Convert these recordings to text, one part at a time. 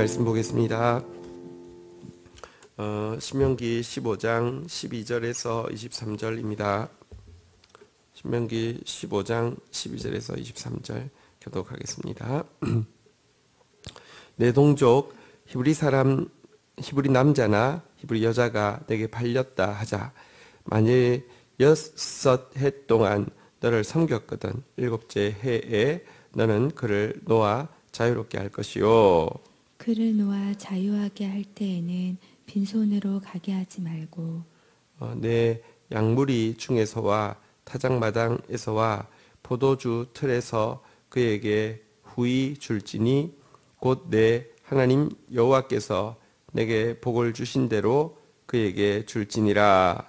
말씀 보겠습니다. 신명기 15장 12절에서 23절입니다. 신명기 15장 12절에서 23절 교독하겠습니다. 내 동족 히브리 남자나 히브리 여자가 내게 팔렸다 하자. 만일 6해 동안 너를 섬겼거든 7째 해에 너는 그를 놓아 자유롭게 할 것이요. 그를 놓아 자유하게 할 때에는 빈손으로 가게 하지 말고 내 양무리 중에서와 타작마당에서와 포도주 틀에서 그에게 후히 줄지니 곧 내 하나님 여호와께서 내게 복을 주신 대로 그에게 줄지니라.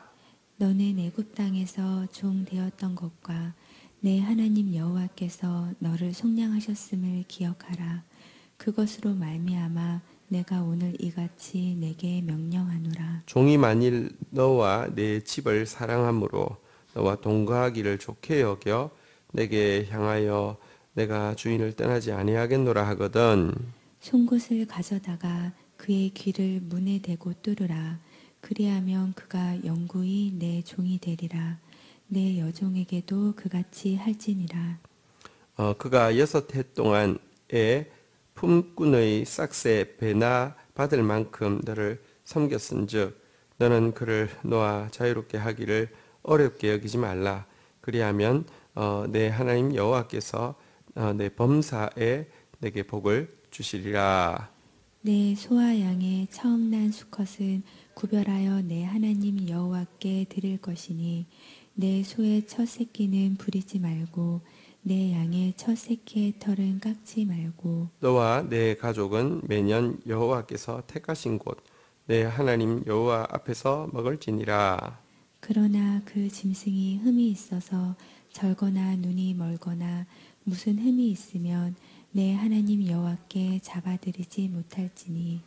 너는 애굽 땅에서 종 되었던 것과 내 하나님 여호와께서 너를 속량하셨음을 기억하라. 그것으로 말미암아 내가 오늘 이같이 내게 명령하노라. 종이 만일 너와 내 집을 사랑함으로 너와 동거하기를 좋게 여겨 내게 향하여 내가 주인을 떠나지 아니하겠노라 하거든. 송곳을 가져다가 그의 귀를 문에 대고 뚫으라. 그리하면 그가 영구히 내 종이 되리라. 내 여종에게도 그같이 할지니라. 그가 6해 동안에 품꾼의 싹새 배나 받을 만큼 너를 섬겼은즉 너는 그를 놓아 자유롭게 하기를 어렵게 여기지 말라. 그리하면 내 하나님 여호와께서 내 범사에 내게 복을 주시리라. 내 소와 양의 처음 난 수컷은 구별하여 내 하나님 여호와께 드릴 것이니 내 소의 첫 새끼는 부리지 말고 내 양의 첫 새끼의 털은 깎지 말고 너와 내 가족은 매년 여호와께서 택하신 곳 내 하나님 여호와 앞에서 먹을지니라. 그러나 그 짐승이 흠이 있어서 절거나 눈이 멀거나 무슨 흠이 있으면 내 하나님 여호와께 잡아들이지 못할지니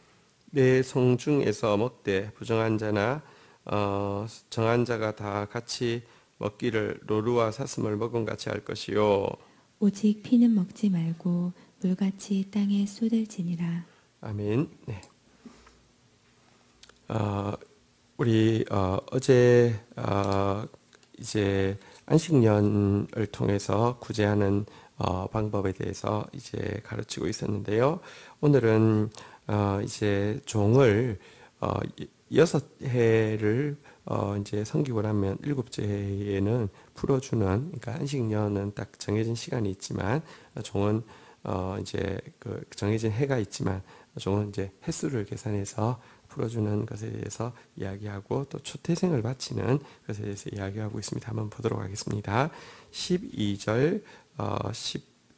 내 성중에서 먹되 부정한 자나 정한 자가 다 같이 먹기를 노루와 사슴을 먹은 같이 할 것이요. 오직 피는 먹지 말고 물같이 땅에 쏟을지니라. 아멘. 네. 우리 어제 이제 안식년을 통해서 구제하는 방법에 대해서 이제 가르치고 있었는데요. 오늘은 이제 종을 6해를 이제 섬기고 나면 7째 해에는 풀어주는, 그러니까 안식년은 딱 정해진 시간이 있지만 종은 이제 그 정해진 해가 있지만 종은 이제 횟수를 계산해서 풀어주는 것에 대해서 이야기하고 또 초태생을 바치는 것에 대해서 이야기하고 있습니다. 한번 보도록 하겠습니다. 12절,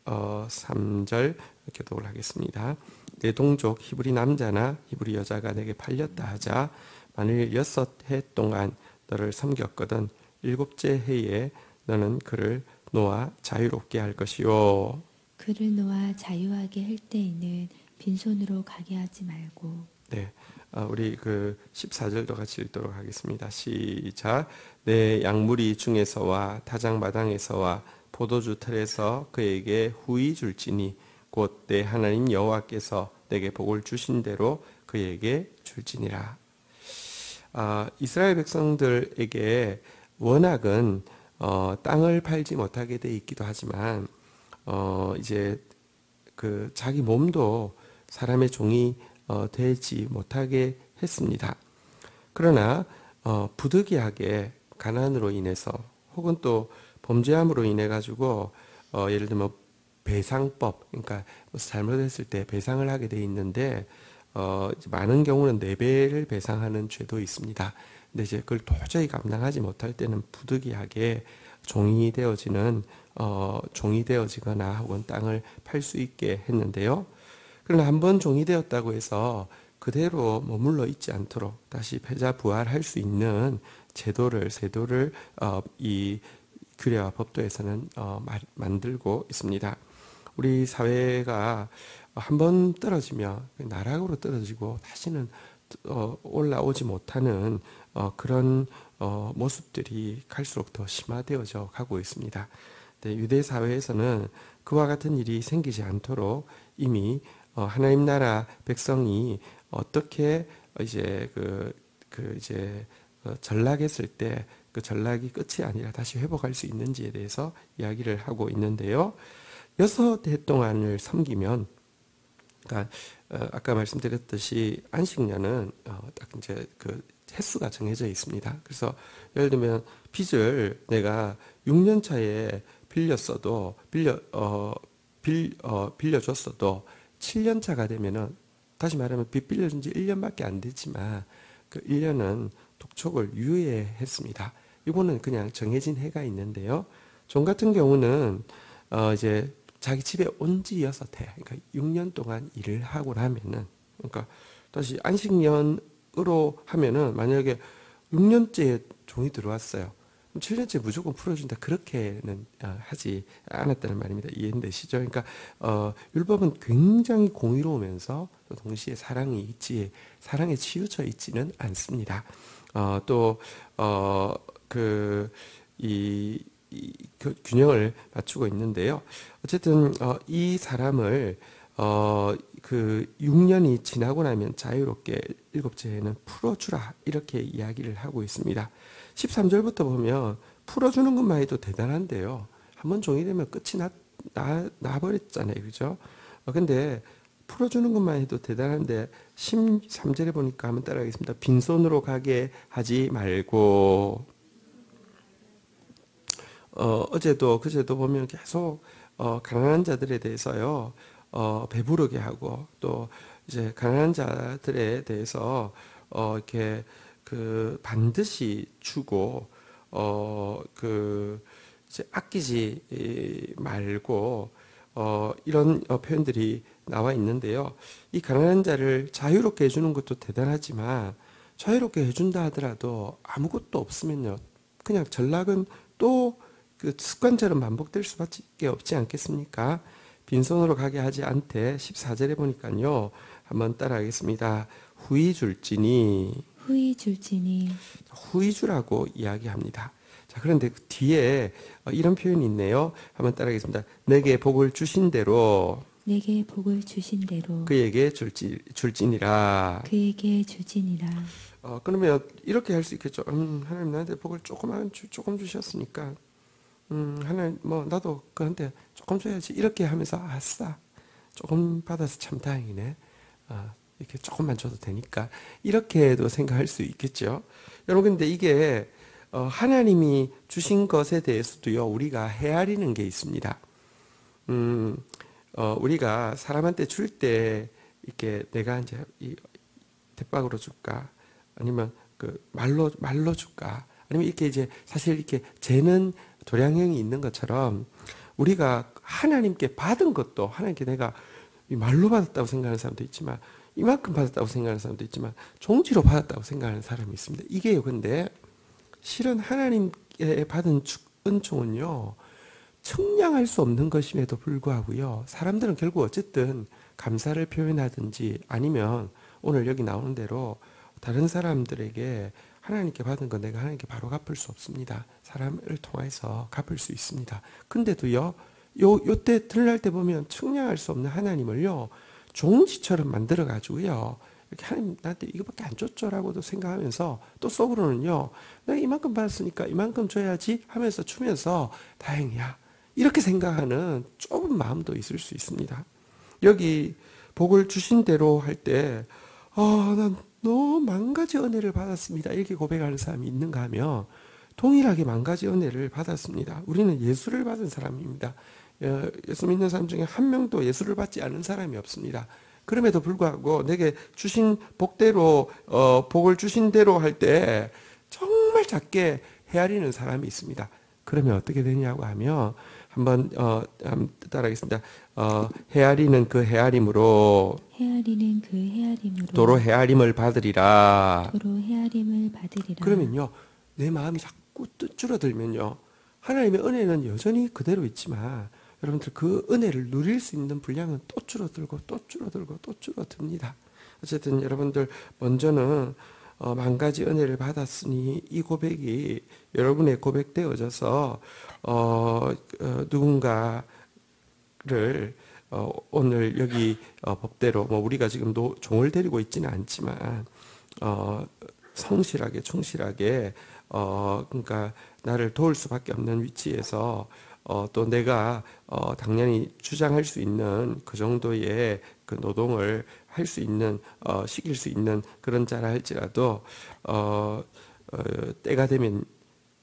13절 교독을 하겠습니다. 내 동족 히브리 남자나 히브리 여자가 내게 팔렸다 하자. 만일 6해 동안 너를 섬겼거든 7째 해에 너는 그를 놓아 자유롭게 할 것이요. 그를 놓아 자유하게 할 때에는 빈손으로 가게 하지 말고 네, 우리 그 14절도 같이 읽도록 하겠습니다. 시작. 내 양무리 중에서와 타작마당에서와 포도주 틀에서 그에게 후히 줄지니 곧 내 하나님 여호와께서 내게 복을 주신 대로 그에게 줄지니라. 이스라엘 백성들에게 워낙은 땅을 팔지 못하게 돼 있기도 하지만 이제 그 자기 몸도 사람의 종이 되지 못하게 했습니다. 그러나 부득이하게 가난으로 인해서 혹은 또 범죄함으로 인해 가지고 예를 들면 배상법, 그러니까 잘못했을 때 배상을 하게 돼 있는데 많은 경우는 4배를 배상하는 죄도 있습니다. 근데 이제 그걸 도저히 감당하지 못할 때는 부득이하게 종이 되어지거나 혹은 땅을 팔 수 있게 했는데요. 그러나 한번 종이 되었다고 해서 그대로 머물러 있지 않도록 다시 패자 부활할 수 있는 제도를 이 규례와 법도에서는 만들고 있습니다. 우리 사회가 한번 떨어지면 나락으로 떨어지고 다시는 올라오지 못하는 그런 모습들이 갈수록 더 심화되어져 가고 있습니다. 유대 사회에서는 그와 같은 일이 생기지 않도록 이미 하나님 나라 백성이 어떻게 이제 이제 전락했을 때 그 전락이 끝이 아니라 다시 회복할 수 있는지에 대해서 이야기를 하고 있는데요. 6해 동안을 섬기면, 그러니까 아까 말씀드렸듯이 안식년은 딱 이제 그 횟수가 정해져 있습니다. 그래서 예를 들면 빚을 내가 6년 차에 빌려줬어도 7년 차가 되면은, 다시 말하면 빚 빌려준 지 1년밖에 안 됐지만 그 1년은 독촉을 유예했습니다. 이거는 그냥 정해진 해가 있는데요. 종 같은 경우는 이제 자기 집에 온 지 6해, 그러니까 6년 동안 일을 하고 나면은, 그러니까 다시 안식년으로 하면은 만약에 6년째 종이 들어왔어요. 그럼 7년째 무조건 풀어준다. 그렇게는 하지 않았다는 말입니다. 이해되시죠? 그러니까 율법은 굉장히 공의로우면서 또 동시에 사랑에 치우쳐 있지는 않습니다. 그 균형을 맞추고 있는데요. 어쨌든 이 사람을 그 6년이 지나고 나면 자유롭게 7째 해는 풀어주라, 이렇게 이야기를 하고 있습니다. 13절부터 보면 풀어주는 것만 해도 대단한데요. 한번 종이 되면 끝이 나버렸잖아요. 그죠? 근데 풀어주는 것만 해도 대단한데 13절에 보니까 한번 따라하겠습니다. 빈손으로 가게 하지 말고, 어제도 그제도 보면 계속 가난한 자들에 대해서요, 배부르게 하고, 또 이제 가난한 자들에 대해서 이렇게 그 반드시 주고, 그 이제 아끼지 말고, 이런 표현들이 나와 있는데요. 이 가난한 자를 자유롭게 해주는 것도 대단하지만, 자유롭게 해준다 하더라도 아무것도 없으면요, 그냥 전락은 또 그 습관처럼 반복될 수밖에 없지 않겠습니까? 빈손으로 가게 하지 않되 14절에 보니까요, 한번 따라하겠습니다. 후히 줄지니, 후히 주라고 이야기합니다. 자, 그런데 그 뒤에 이런 표현이 있네요. 한번 따라하겠습니다. 내게 복을 주신 대로 그에게 줄지니라. 그러면 이렇게 할 수 있겠죠. 하나님 나한테 복을 조금 주셨으니까, 하나님 나도 그한테 조금 줘야지, 이렇게 하면서 아싸, 조금 받아서 참 다행이네, 이렇게 조금만 줘도 되니까, 이렇게도 생각할 수 있겠죠. 여러분, 근데 이게 하나님이 주신 것에 대해서도요, 우리가 헤아리는 게 있습니다. 우리가 사람한테 줄 때 이렇게 내가 이제 대박으로 줄까, 아니면 그 말로 줄까, 아니면 이렇게 이제 사실 이렇게 재는 도량형이 있는 것처럼, 우리가 하나님께 받은 것도, 하나님께 내가 말로 받았다고 생각하는 사람도 있지만, 이만큼 받았다고 생각하는 사람도 있지만, 종지로 받았다고 생각하는 사람이 있습니다. 이게요, 근데 실은 하나님께 받은 은총은요, 측량할 수 없는 것임에도 불구하고요, 사람들은 결국 어쨌든 감사를 표현하든지, 아니면 오늘 여기 나오는 대로 다른 사람들에게 하나님께 받은 거 내가 하나님께 바로 갚을 수 없습니다. 사람을 통해서 갚을 수 있습니다. 근데도요, 요때 드러날 때 보면 측량할 수 없는 하나님을요, 종지처럼 만들어 가지고요, 이렇게 하나님 나한테 이거밖에 안 줬죠라고도 생각하면서, 또 속으로는요, 내가 이만큼 받았으니까 이만큼 줘야지 하면서 주면서 다행이야, 이렇게 생각하는 좁은 마음도 있을 수 있습니다. 여기 복을 주신 대로 할 때, 난 너무 만가지 은혜를 받았습니다, 이렇게 고백하는 사람이 있는가 하면, 동일하게 만가지 은혜를 받았습니다. 우리는 예수를 받은 사람입니다. 예수 믿는 사람 중에 한 명도 예수를 받지 않은 사람이 없습니다. 그럼에도 불구하고 내게 주신 복대로, 복을 주신 대로 할 때 정말 작게 헤아리는 사람이 있습니다. 그러면 어떻게 되냐고 하면, 한번 따라하겠습니다. 헤아리는 그 헤아림으로 도로 헤아림을 받으리라. 그러면요, 내 마음이 자꾸 줄어들면요, 하나님의 은혜는 여전히 그대로 있지만 여러분들 그 은혜를 누릴 수 있는 분량은 또 줄어들고 또 줄어들고 또 줄어듭니다. 어쨌든 여러분들 먼저는 만 가지 은혜를 받았으니, 이 고백이 여러분의 고백되어져서 누군가를 오늘 여기 법대로 뭐 우리가 지금 종을 데리고 있지는 않지만 성실하게 충실하게 그러니까 나를 도울 수밖에 없는 위치에서 또 내가 당연히 주장할 수 있는 그 정도의 그 노동을 할 수 있는 시킬 수 있는 그런 자라 할지라도 때가 되면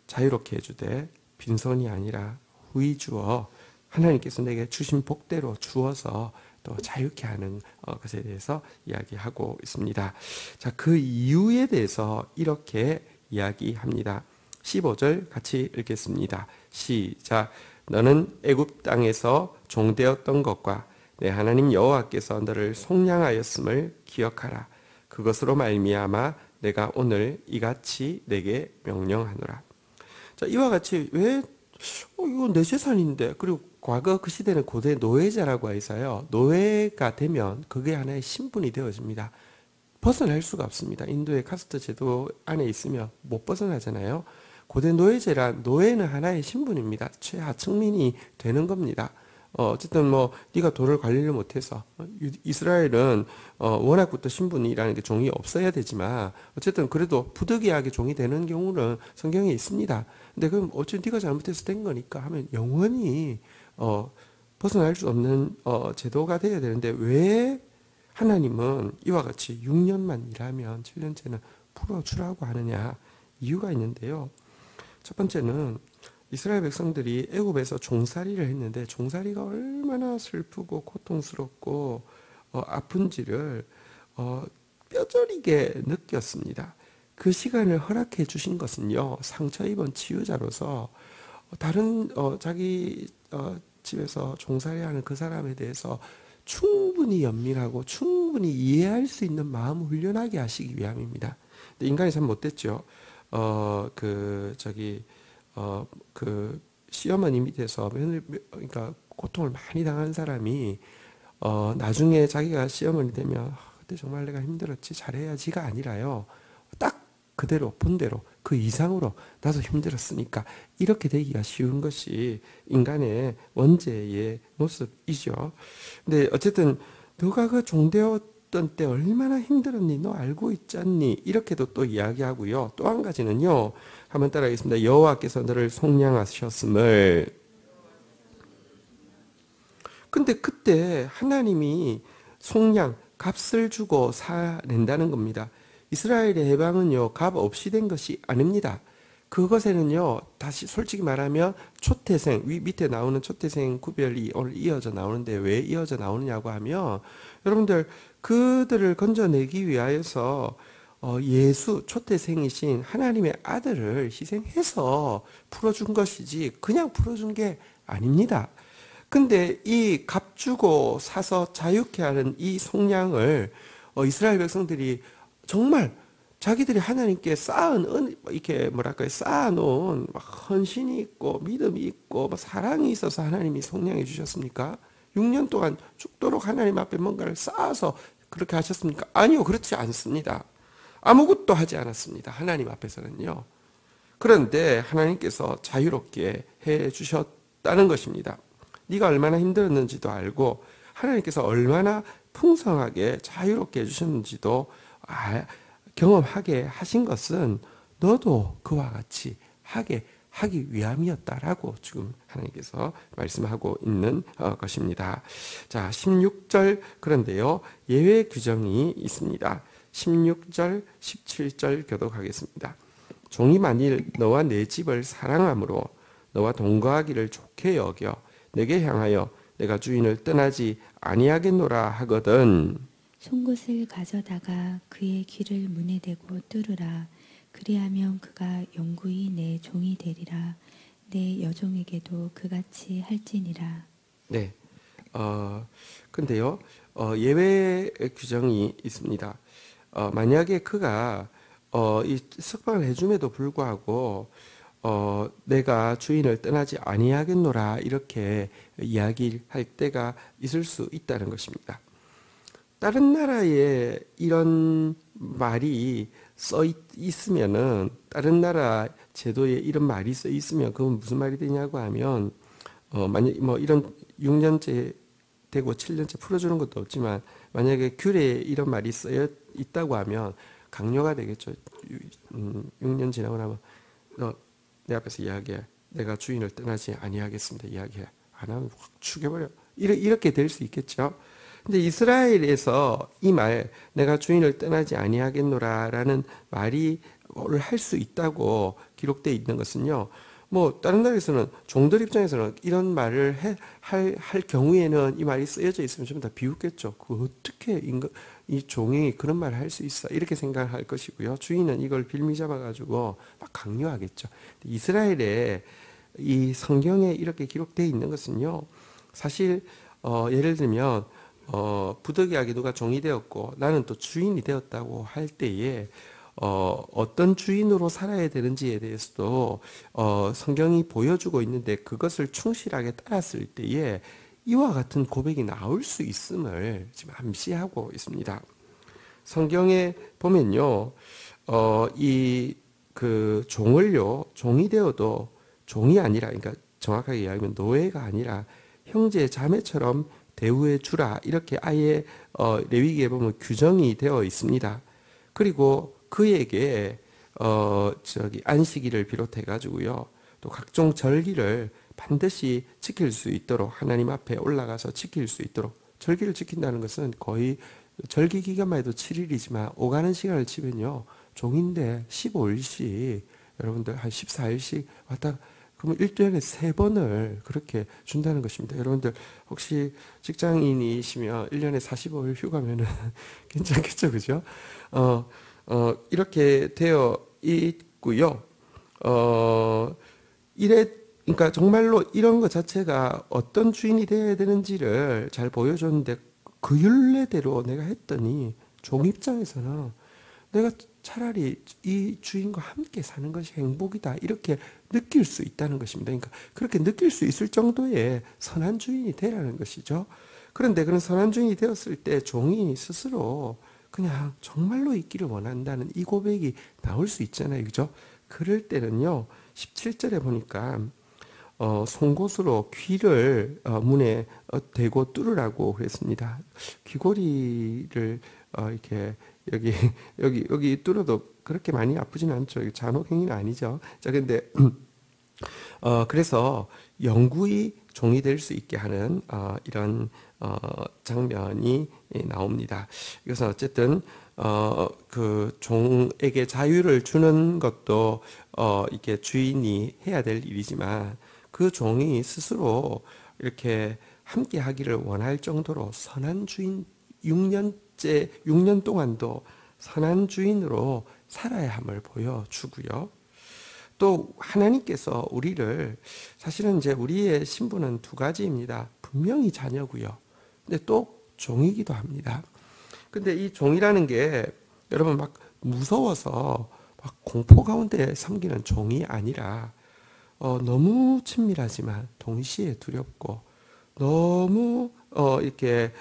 자유롭게 해주되 빈손이 아니라 후히 주어 하나님께서 내게 주신 복대로 주어서 또 자유케 하는 것에 대해서 이야기하고 있습니다. 자, 그 이유에 대해서 이렇게 이야기합니다. 15절 같이 읽겠습니다. 시작. 너는 애굽 땅에서 종되었던 것과 내 하나님 여호와께서 너를 속량하였음을 기억하라. 그것으로 말미암아 내가 오늘 이같이 내게 명령하노라. 자, 이와 같이 왜 이거 내 재산인데, 그리고 과거 그 시대는 고대 노예자라고 해서요, 노예가 되면 그게 하나의 신분이 되어집니다. 벗어날 수가 없습니다. 인도의 카스트 제도 안에 있으면 못 벗어나잖아요. 고대 노예제란, 노예는 하나의 신분입니다. 최하층민이 되는 겁니다. 어쨌든 뭐 네가 돈을 관리를 못해서, 이스라엘은 워낙부터 신분이라는 게 종이 없어야 되지만 어쨌든 그래도 부득이하게 종이 되는 경우는 성경에 있습니다. 근데 그럼 어쨌든 네가 잘못해서 된 거니까 하면 영원히 벗어날 수 없는 제도가 되어야 되는데, 왜 하나님은 이와 같이 6년만 일하면 7년째는 풀어주라고 하느냐? 이유가 있는데요. 첫 번째는 이스라엘 백성들이 애굽에서 종살이를 했는데 종살이가 얼마나 슬프고 고통스럽고 아픈지를 뼈저리게 느꼈습니다. 그 시간을 허락해 주신 것은요, 상처 입은 치유자로서 다른 자기 집에서 종살이하는 그 사람에 대해서 충분히 연민하고 충분히 이해할 수 있는 마음을 훈련하게 하시기 위함입니다. 근데 인간이 참 못됐죠. 그 시어머니 밑에서 그러니까 고통을 많이 당한 사람이 나중에 자기가 시어머니 되면 그때 정말 내가 힘들었지 잘해야지가 아니라요, 딱 그대로 본대로 그 이상으로 나도 힘들었으니까 이렇게 되기가 쉬운 것이 인간의 원죄의 모습이죠. 근데 어쨌든 너가 그 종되었던 때 얼마나 힘들었니? 너 알고 있지 않니? 이렇게도 또 이야기하고요. 또 한 가지는요, 한번 따라하겠습니다. 여호와께서 너를 속량하셨음을. 근데 그때 하나님이 속량, 값을 주고 사낸다는 겁니다. 이스라엘의 해방은요, 값 없이 된 것이 아닙니다. 그것에는요, 다시 솔직히 말하면 초태생, 밑에 나오는 초태생 구별이 오늘 이어져 나오는데, 왜 이어져 나오느냐고 하면, 여러분들 그들을 건져내기 위하여서 예수, 초태생이신 하나님의 아들을 희생해서 풀어준 것이지 그냥 풀어준 게 아닙니다. 근데 이 값 주고 사서 자유케 하는 이 속량을 이스라엘 백성들이 정말 자기들이 하나님께 이렇게 뭐랄까요, 쌓아놓은 헌신이 있고 믿음이 있고 사랑이 있어서 하나님이 속량해 주셨습니까? 6년 동안 죽도록 하나님 앞에 뭔가를 쌓아서 그렇게 하셨습니까? 아니요, 그렇지 않습니다. 아무것도 하지 않았습니다. 하나님 앞에서는요. 그런데 하나님께서 자유롭게 해 주셨다는 것입니다. 네가 얼마나 힘들었는지도 알고 하나님께서 얼마나 풍성하게 자유롭게 해주셨는지도 경험하게 하신 것은 너도 그와 같이 하기 위함이었다라고 지금 하나님께서 말씀하고 있는 것입니다. 자, 16절, 그런데요, 예외 규정이 있습니다. 16절, 17절 교독하겠습니다. 종이 만일 너와 내 집을 사랑함으로 너와 동거하기를 좋게 여겨 내게 향하여 내가 주인을 떠나지 아니하겠노라 하거든. 송곳을 가져다가 그의 귀를 문에 대고 뚫으라. 그리하면 그가 영구히 내 종이 되리라. 내 여종에게도 그같이 할지니라. 네. 근데요, 예외 규정이 있습니다. 만약에 그가 이 석방을 해줌에도 불구하고 내가 주인을 떠나지 아니하겠노라 이렇게 이야기할 때가 있을 수 있다는 것입니다. 다른 나라에 이런 말이 써 있으면은, 다른 나라 제도에 이런 말이 써 있으면 그건 무슨 말이 되냐고 하면 만약 뭐 이런 6년째 되고 7년째 풀어주는 것도 없지만 만약에 규례에 이런 말이 쓰여 있다고 하면 강요가 되겠죠. 6년 지나고 나면 너 내 앞에서 이야기해. 내가 주인을 떠나지 아니하겠습니다. 이야기해. 안 하면 확 죽여버려. 이렇게 될 수 있겠죠. 근데 이스라엘에서 이 말, 내가 주인을 떠나지 아니하겠노라라는 말이 할 수 있다고 기록되어 있는 것은요. 뭐 다른 나라에서는 종들 입장에서는 이런 말을 할 경우에는 이 말이 쓰여져 있으면 전부 다 비웃겠죠. 그 어떻게 이 종이 그런 말을 할 수 있어? 이렇게 생각할 것이고요. 주인은 이걸 빌미 잡아가지고 막 강요하겠죠. 이스라엘의 이 성경에 이렇게 기록되어 있는 것은요. 사실 예를 들면 부득이하게 누가 종이 되었고 나는 또 주인이 되었다고 할 때에 어떤 주인으로 살아야 되는지에 대해서도 성경이 보여주고 있는데 그것을 충실하게 따랐을 때에 이와 같은 고백이 나올 수 있음을 지금 암시하고 있습니다. 성경에 보면요, 이 그 종이 되어도 종이 아니라, 그러니까 정확하게 이야기하면 노예가 아니라 형제 자매처럼 대우해 주라 이렇게 아예 레위기에 보면 규정이 되어 있습니다. 그리고 그에게 안식일을 비롯해 가지고요. 또 각종 절기를 반드시 지킬 수 있도록 하나님 앞에 올라가서 지킬 수 있도록 절기를 지킨다는 것은 거의 절기 기간만 해도 7일이지만 오가는 시간을 치면요. 종인데 15일씩 여러분들 한 14일씩 왔다 그러면 1년에 3번을 그렇게 준다는 것입니다. 여러분들 혹시 직장인이시면 1년에 45일 휴가면은 괜찮겠죠, 그죠? 이렇게 되어 있고요. 그러니까 정말로 이런 것 자체가 어떤 주인이 되어야 되는지를 잘 보여줬는데 그 율례대로 내가 했더니 종 입장에서는 내가 차라리 이 주인과 함께 사는 것이 행복이다 이렇게 느낄 수 있다는 것입니다. 그러니까 그렇게 느낄 수 있을 정도의 선한 주인이 되라는 것이죠. 그런데 그런 선한 주인이 되었을 때 종이 스스로 그냥 정말로 있기를 원한다는 이 고백이 나올 수 있잖아요. 그죠? 그럴 때는요. 17절에 보니까 송곳으로 귀를 문에 대고 뚫으라고 그랬습니다. 귀고리를 이렇게 여기 뚫어도 그렇게 많이 아프지는 않죠. 잔혹행위는 아니죠. 자, 근데 그래서 영구히 종이 될 수 있게 하는 이런 장면이 나옵니다. 이것은 어쨌든 그 종에게 자유를 주는 것도 이렇게 주인이 해야 될 일이지만 그 종이 스스로 이렇게 함께 하기를 원할 정도로 선한 주인 6년 동안도 선한 주인으로 살아야 함을 보여주고요. 또 하나님께서 우리를 사실은 이제 우리의 신분은 두 가지입니다. 분명히 자녀고요. 근데 또 종이기도 합니다. 근데 이 종이라는 게 여러분 막 무서워서 막 공포 가운데 섬기는 종이 아니라 너무 친밀하지만 동시에 두렵고 너무 이렇게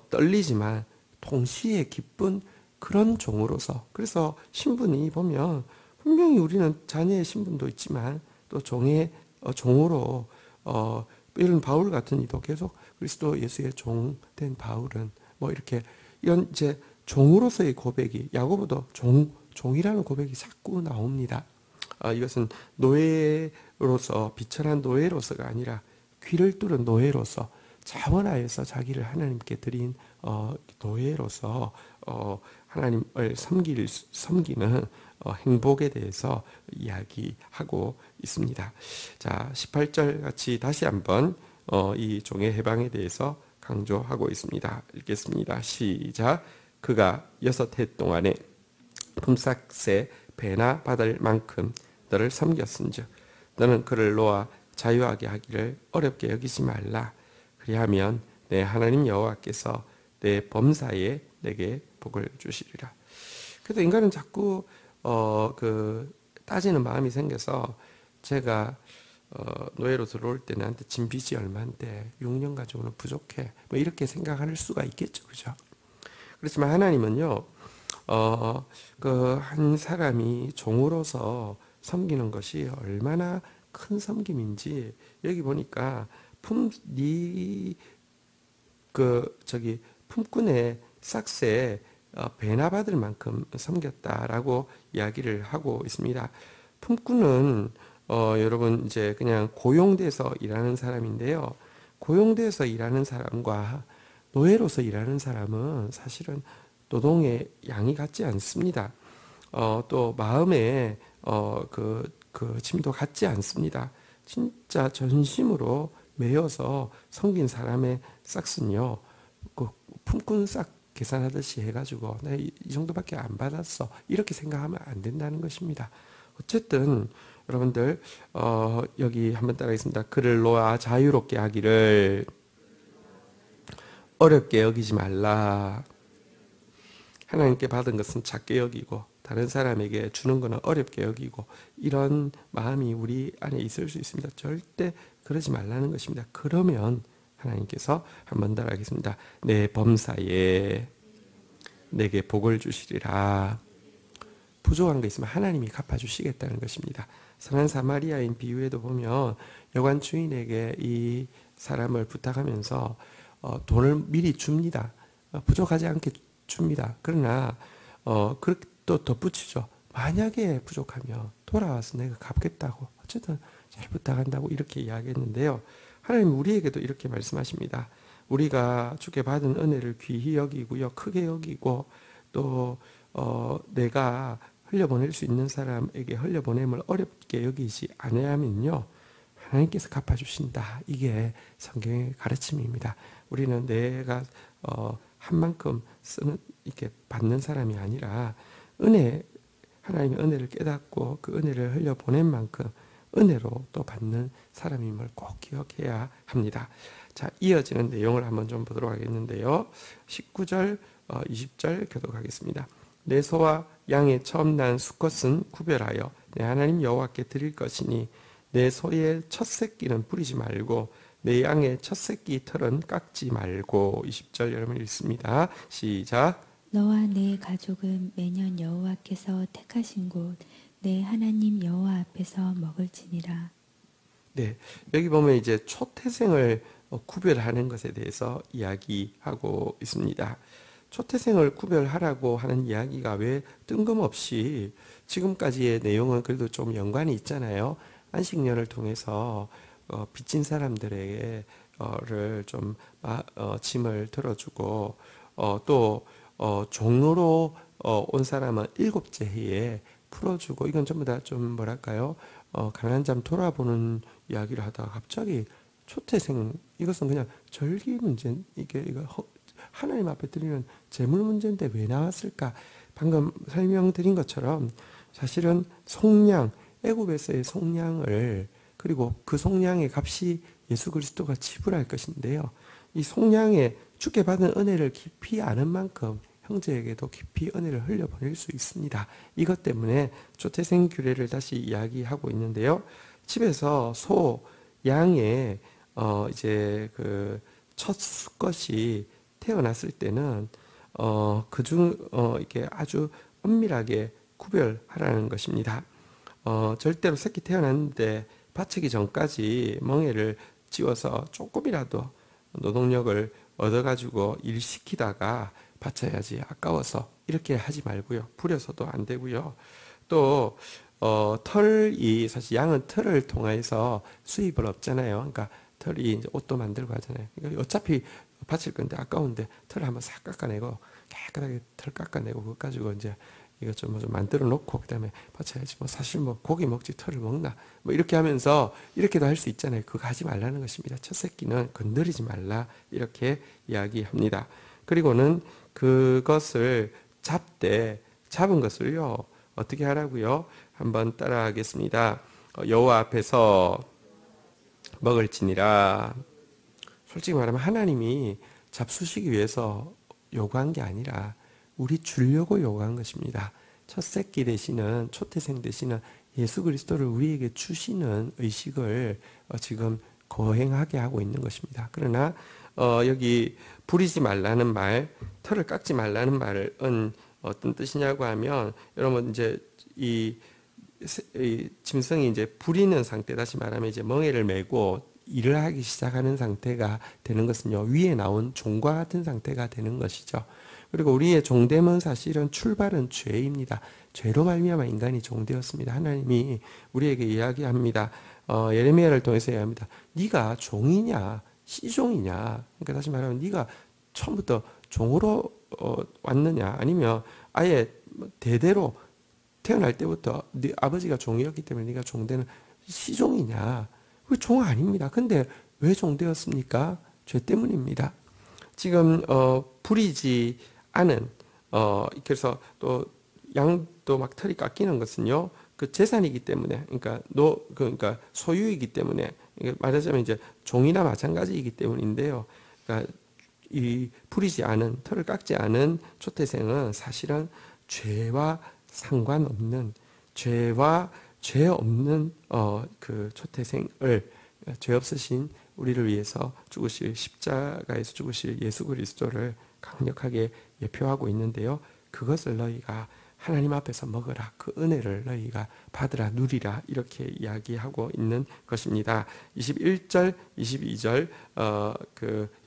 떨리지만 동시에 기쁜 그런 종으로서 그래서 신분이 보면 분명히 우리는 자녀의 신분도 있지만 또 종으로 이런 바울 같은 이도 계속 그리스도 예수의 종 된 바울은 뭐 이렇게 이런 이제 종으로서의 고백이 야고보도 종이라는 고백이 자꾸 나옵니다. 이것은 노예로서 비천한 노예로서가 아니라 귀를 뚫은 노예로서 자원하여서 자기를 하나님께 드린 노예로서 하나님을 섬기는 행복에 대해서 이야기하고 있습니다. 자, 18절 같이 다시 한번 이 종의 해방에 대해서 강조하고 있습니다. 읽겠습니다. 시작. 그가 6해 동안에 품삯에 배나 받을 만큼 너를 섬겼은즉 너는 그를 놓아 자유하게 하기를 어렵게 여기지 말라. 그리하면 내 하나님 여호와께서 내 범사에 내게 복을 주시리라. 그래서 인간은 자꾸 따지는 마음이 생겨서 제가 노예로 들어올 때 나한테 진 빚이 얼마인데 6년 가지고는 부족해. 뭐 이렇게 생각할 수가 있겠죠, 그죠? 그렇지만 하나님은요, 그 한 사람이 종으로서 섬기는 것이 얼마나 큰 섬김인지 여기 보니까 네 품꾼의 삭스에 배나 받을 만큼 섬겼다라고 이야기를 하고 있습니다. 품꾼은 여러분 이제 그냥 고용돼서 일하는 사람인데요. 고용돼서 일하는 사람과 노예로서 일하는 사람은 사실은 노동의 양이 같지 않습니다. 또 마음의 그 짐도 같지 않습니다. 진짜 전심으로 매여서 섬긴 사람의 싹은요, 그 품꾼 싹 계산하듯이 해가지고 내가 이 정도밖에 안 받았어 이렇게 생각하면 안 된다는 것입니다. 어쨌든 여러분들 여기 한번 따라하겠습니다. 그를 놓아 자유롭게 하기를 어렵게 여기지 말라. 하나님께 받은 것은 작게 여기고 다른 사람에게 주는 것은 어렵게 여기고 이런 마음이 우리 안에 있을 수 있습니다. 절대 그러지 말라는 것입니다. 그러면 하나님께서 한번 더 하겠습니다. 내 범사에 내게 복을 주시리라. 부족한 거 있으면 하나님이 갚아주시겠다는 것입니다. 선한 사마리아인 비유에도 보면 여관 주인에게 이 사람을 부탁하면서 돈을 미리 줍니다. 부족하지 않게 줍니다. 그러나 또 덧붙이죠. 만약에 부족하면 돌아와서 내가 갚겠다고 어쨌든 잘 부탁한다고 이렇게 이야기했는데요. 하나님 우리에게도 이렇게 말씀하십니다. 우리가 주께 받은 은혜를 귀히 여기고요, 크게 여기고 또 내가 흘려보낼 수 있는 사람에게 흘려보냄을 어렵게 여기지 않으면요 하나님께서 갚아주신다. 이게 성경의 가르침입니다. 우리는 내가 한 만큼 쓰는 이렇게 받는 사람이 아니라 하나님의 은혜를 깨닫고 그 은혜를 흘려보낸 만큼 은혜로 또 받는 사람임을 꼭 기억해야 합니다. 자, 이어지는 내용을 한번 좀 보도록 하겠는데요. 19절, 20절 교독하겠습니다. 내 소와 양의 처음 난 수컷은 구별하여 내 하나님 여호와께 드릴 것이니 내 소의 첫 새끼는 부리지 말고 내 양의 첫 새끼 털은 깎지 말고. 20절 여러분 읽습니다. 시작. 너와 내 가족은 매년 여호와께서 택하신 곳 내 하나님 여호와 앞에서 먹을지니라. 네, 여기 보면 이제 초태생을 구별하는 것에 대해서 이야기하고 있습니다. 초태생을 구별하라고 하는 이야기가 왜 뜬금없이 지금까지의 내용은 그래도 좀 연관이 있잖아요. 안식년을 통해서 빚진 사람들에게 좀 짐을 들어주고 또 종으로 온 사람은 7째 해에 풀어주고 이건 전부 다 좀 뭐랄까요? 가난한 자를 돌아보는 이야기를 하다가 갑자기 초태생 이것은 그냥 절기 문제 이거 하나님 앞에 드리는 재물 문제인데 왜 나왔을까? 방금 설명드린 것처럼 사실은 속량 애굽에서의 속량을 그리고 그 속량의 값이 예수 그리스도가 지불할 것인데요. 이 속량에 주께 받은 은혜를 깊이 아는 만큼 형제에게도 깊이 은혜를 흘려보낼 수 있습니다. 이것 때문에 초태생 규례를 다시 이야기하고 있는데요. 집에서 소, 양의 이제 그 첫 수컷이 태어났을 때는 이렇게 아주 엄밀하게 구별하라는 것입니다. 절대로 새끼 태어났는데 바치기 전까지 멍에를 찌워서 조금이라도 노동력을 얻어가지고 일시키다가 바쳐야지 아까워서 이렇게 하지 말고요. 부려서도 안 되고요. 또 털이 사실 양은 털을 통해서 수입을 얻잖아요. 그러니까 털이 이제 옷도 만들고 하잖아요. 그러니까 어차피 바칠 건데 아까운데 털을 한번 싹 깎아내고 깨끗하게 털 깎아내고 그거 가지고 이제 이거 좀 만들어 놓고 그다음에 바쳐야지. 뭐 사실 뭐 고기 먹지 털을 먹나 뭐 이렇게 하면서 이렇게도 할 수 있잖아요. 그거 하지 말라는 것입니다. 첫 새끼는 건드리지 말라 이렇게 이야기합니다. 그리고는 그것을 잡은 것을요 어떻게 하라고요? 한번 따라하겠습니다. 여호와 앞에서 먹을지니라. 솔직히 말하면 하나님이 잡수시기 위해서 요구한 게 아니라 우리 주려고 요구한 것입니다. 첫 새끼 되시는 초태생 되시는 예수 그리스도를 우리에게 주시는 의식을 지금 거행하게 하고 있는 것입니다. 그러나 여기 부리지 말라는 말, 털을 깎지 말라는 말은 어떤 뜻이냐고 하면 여러분 이제 이 짐승이 이제 부리는 상태, 다시 말하면 이제 멍에를 메고 일을 하기 시작하는 상태가 되는 것은요, 위에 나온 종과 같은 상태가 되는 것이죠. 그리고 우리의 종됨은 사실은 출발은 죄입니다. 죄로 말미암아 인간이 종되었습니다. 하나님이 우리에게 이야기합니다. 예레미야를 통해서 이야기합니다. 네가 종이냐 시종이냐. 그러니까 다시 말하면 네가 처음부터 종으로 왔느냐, 아니면 아예 대대로 태어날 때부터 네 아버지가 종이었기 때문에 네가 종되는 시종이냐. 종 아닙니다. 근데 왜 종되었습니까? 죄 때문입니다. 지금 부리지 않은 그래서 또 양도 막 털이 깎이는 것은요, 그 재산이기 때문에, 그러니까 소유이기 때문에, 말하자면 이제 종이나 마찬가지이기 때문인데요. 그러니까 이 부리지 않은, 털을 깎지 않은 초태생은 사실은 죄와 상관없는, 죄 없는 그 초태생을, 죄 없으신 우리를 위해서 죽으실, 십자가에서 죽으실 예수 그리스도를 강력하게 예표하고 있는데요. 그것을 너희가 하나님 앞에서 먹으라, 그 은혜를 너희가 받으라, 누리라, 이렇게 이야기하고 있는 것입니다. 21절, 22절,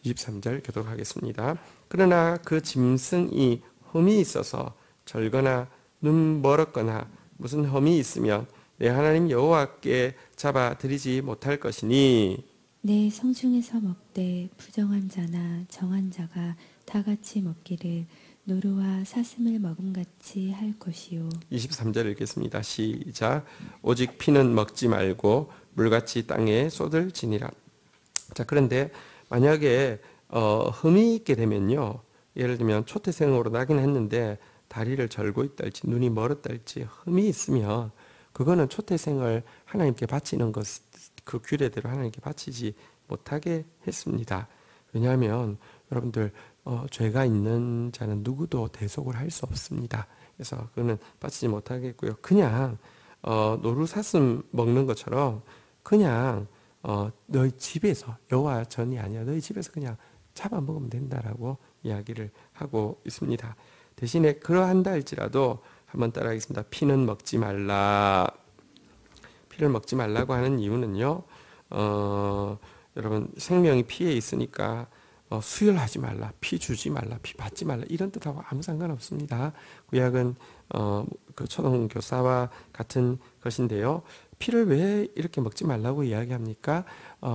23절 교독하겠습니다. 그러나 그 짐승이 흠이 있어서 절거나 눈 멀었거나 무슨 흠이 있으면 내 하나님 여호와께 잡아 드리지 못할 것이니, 내 성중에서 먹되 부정한 자나 정한 자가 다 같이 먹기를 노루와 사슴을 먹음같이 할 것이요. 23절 읽겠습니다. 시작. 오직 피는 먹지 말고 물같이 땅에 쏟을지니라. 자, 그런데 만약에 흠이 있게 되면요, 예를 들면 초태생으로 나긴 했는데 다리를 절고 있다 할지 눈이 멀었다 할지 흠이 있으면 그거는 초태생을 하나님께 바치는 것, 그 규례대로 하나님께 바치지 못하게 했습니다. 왜냐하면 여러분들 죄가 있는 자는 누구도 대속을 할 수 없습니다. 그래서 그거는 바치지 못하겠고요. 그냥 노루사슴 먹는 것처럼 그냥 너희 집에서, 여호와 전이 아니라 너희 집에서 그냥 잡아먹으면 된다라고 이야기를 하고 있습니다. 대신에 그러한다 할지라도 한번 따라하겠습니다. 피는 먹지 말라. 피를 먹지 말라고 하는 이유는요, 여러분 생명이 피에 있으니까 수혈하지 말라, 피 주지 말라, 피 받지 말라, 이런 뜻하고 아무 상관없습니다. 구약은 그 초등교사와 같은 것인데요. 피를 왜 이렇게 먹지 말라고 이야기합니까?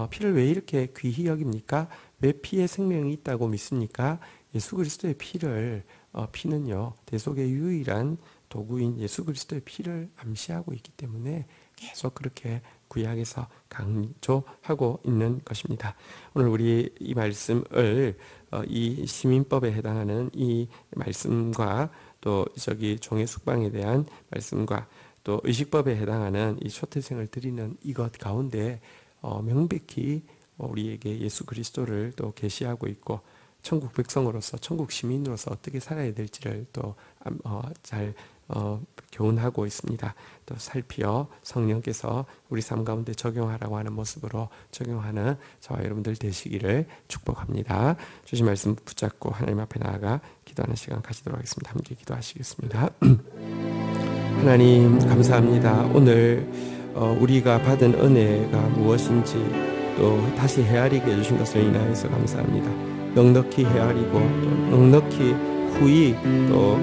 피를 왜 이렇게 귀히 여깁니까? 왜 피에 생명이 있다고 믿습니까? 예수 그리스도의 피를, 피는요, 대속의 유일한 도구인 예수 그리스도의 피를 암시하고 있기 때문에 계속 그렇게 구약에서 강조하고 있는 것입니다. 오늘 우리 이 말씀을 이 시민법에 해당하는 이 말씀과 또 저기 종의 숙방에 대한 말씀과 또 의식법에 해당하는 이 초태생을 드리는 이것 가운데 명백히 우리에게 예수 그리스도를 또 계시하고 있고, 천국 백성으로서, 천국 시민으로서 어떻게 살아야 될지를 또 잘 교훈하고 있습니다. 또 살피어 성령께서 우리 삶 가운데 적용하라고 하는 모습으로 적용하는 저와 여러분들 되시기를 축복합니다. 주신 말씀 붙잡고 하나님 앞에 나아가 기도하는 시간 가지도록 하겠습니다. 함께 기도하시겠습니다. 하나님 감사합니다. 오늘 우리가 받은 은혜가 무엇인지 또 다시 헤아리게 해주신 것을 인하여서 감사합니다. 넉넉히 헤아리고 또 넉넉히 후히 또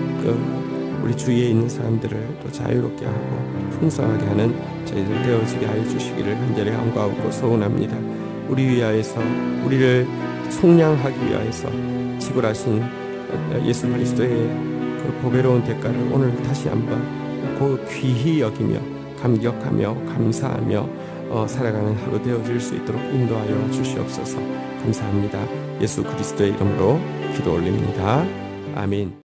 우리 주위에 있는 사람들을 또 자유롭게 하고 풍성하게 하는 저희들 되어지게 하여 주시기를 간절히 간구하고 소원합니다. 우리 위하여서, 우리를 속량하기 위하여서 지불하신 예수 그리스도의 그 보배로운 대가를 오늘 다시 한번 그 귀히 여기며 감격하며 감사하며 살아가는 하루 되어질 수 있도록 인도하여 주시옵소서. 감사합니다. 예수 그리스도의 이름으로 기도 올립니다. 아멘.